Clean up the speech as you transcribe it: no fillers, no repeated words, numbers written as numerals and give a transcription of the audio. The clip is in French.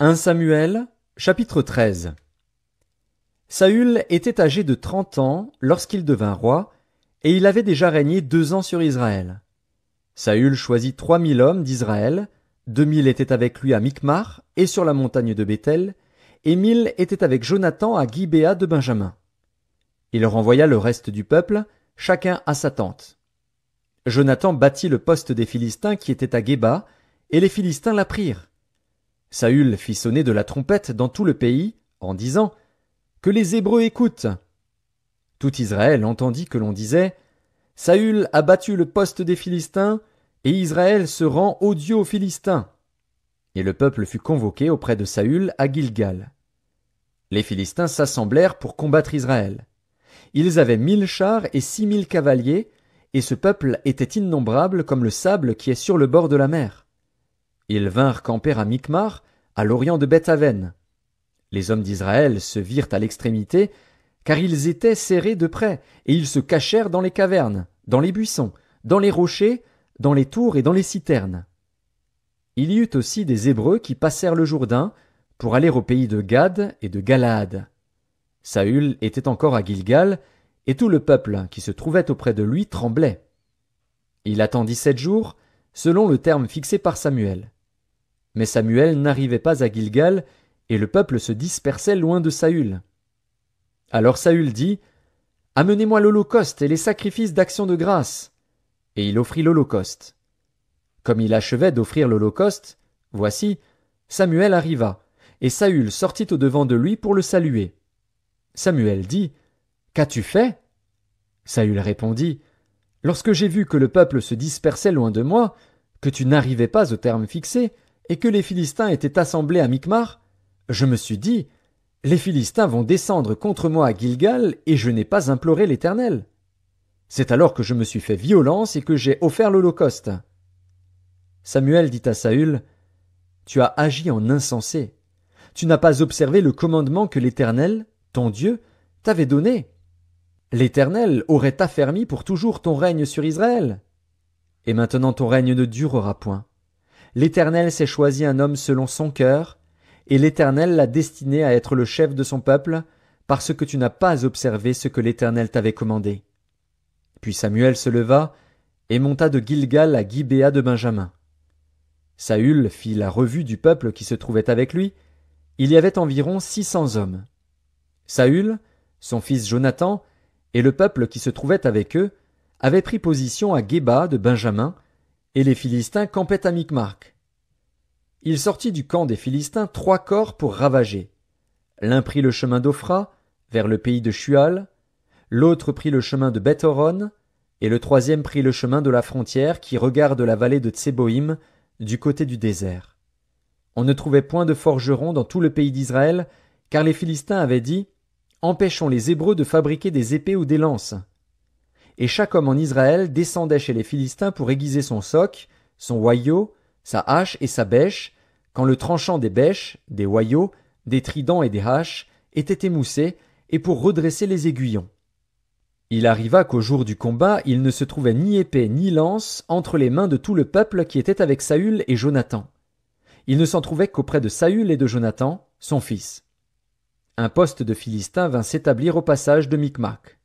1 Samuel, chapitre 13. Saül était âgé de 30 ans lorsqu'il devint roi, et il avait déjà régné 2 ans sur Israël. Saül choisit 3000 hommes d'Israël, 2000 étaient avec lui à Micmar et sur la montagne de Béthel, et 1000 étaient avec Jonathan à Gibéa de Benjamin. Il renvoya le reste du peuple, chacun à sa tente. Jonathan battit le poste des Philistins qui était à Géba, et les Philistins la prirent. Saül fit sonner de la trompette dans tout le pays, en disant « Que les Hébreux écoutent !» Tout Israël entendit que l'on disait « Saül a battu le poste des Philistins, et Israël se rend odieux aux Philistins. » Et le peuple fut convoqué auprès de Saül à Gilgal. Les Philistins s'assemblèrent pour combattre Israël. Ils avaient 1000 chars et 6000 cavaliers, et ce peuple était innombrable comme le sable qui est sur le bord de la mer. Ils vinrent camper à Micmar, à l'orient de Beth-Aven. Les hommes d'Israël se virent à l'extrémité, car ils étaient serrés de près, et ils se cachèrent dans les cavernes, dans les buissons, dans les rochers, dans les tours et dans les citernes. Il y eut aussi des Hébreux qui passèrent le Jourdain pour aller au pays de Gad et de Galaad. Saül était encore à Gilgal, et tout le peuple qui se trouvait auprès de lui tremblait. Il attendit 7 jours, selon le terme fixé par Samuel. Mais Samuel n'arrivait pas à Gilgal, et le peuple se dispersait loin de Saül. Alors Saül dit « Amenez-moi l'holocauste et les sacrifices d'action de grâce. » Et il offrit l'holocauste. Comme il achevait d'offrir l'holocauste, voici, Samuel arriva, et Saül sortit au-devant de lui pour le saluer. Samuel dit « Qu'as-tu fait » Saül répondit « Lorsque j'ai vu que le peuple se dispersait loin de moi, que tu n'arrivais pas au terme fixé, et que les Philistins étaient assemblés à Micmar, je me suis dit « Les Philistins vont descendre contre moi à Gilgal, et je n'ai pas imploré l'Éternel. » C'est alors que je me suis fait violence et que j'ai offert l'holocauste. Samuel dit à Saül « Tu as agi en insensé. Tu n'as pas observé le commandement que l'Éternel, ton Dieu, t'avait donné. L'Éternel aurait affermi pour toujours ton règne sur Israël. Et maintenant ton règne ne durera point. L'Éternel s'est choisi un homme selon son cœur, et l'Éternel l'a destiné à être le chef de son peuple, parce que tu n'as pas observé ce que l'Éternel t'avait commandé. » Puis Samuel se leva et monta de Gilgal à Gibéa de Benjamin. Saül fit la revue du peuple qui se trouvait avec lui. Il y avait environ 600 hommes. Saül, son fils Jonathan, et le peuple qui se trouvait avec eux avaient pris position à Géba de Benjamin, et les Philistins campaient à Micmar. Il sortit du camp des Philistins 3 corps pour ravager. L'un prit le chemin d'Ophra, vers le pays de Shual, l'autre prit le chemin de Beth-Horon, et le troisième prit le chemin de la frontière qui regarde la vallée de Tseboïm, du côté du désert. On ne trouvait point de forgerons dans tout le pays d'Israël, car les Philistins avaient dit « Empêchons les Hébreux de fabriquer des épées ou des lances. » Et chaque homme en Israël descendait chez les Philistins pour aiguiser son soc, son hoyau, sa hache et sa bêche, quand le tranchant des bêches, des hoyaux, des tridents et des haches était émoussé, et pour redresser les aiguillons. Il arriva qu'au jour du combat, il ne se trouvait ni épée ni lance entre les mains de tout le peuple qui était avec Saül et Jonathan. Il ne s'en trouvait qu'auprès de Saül et de Jonathan, son fils. Un poste de Philistins vint s'établir au passage de Micmac.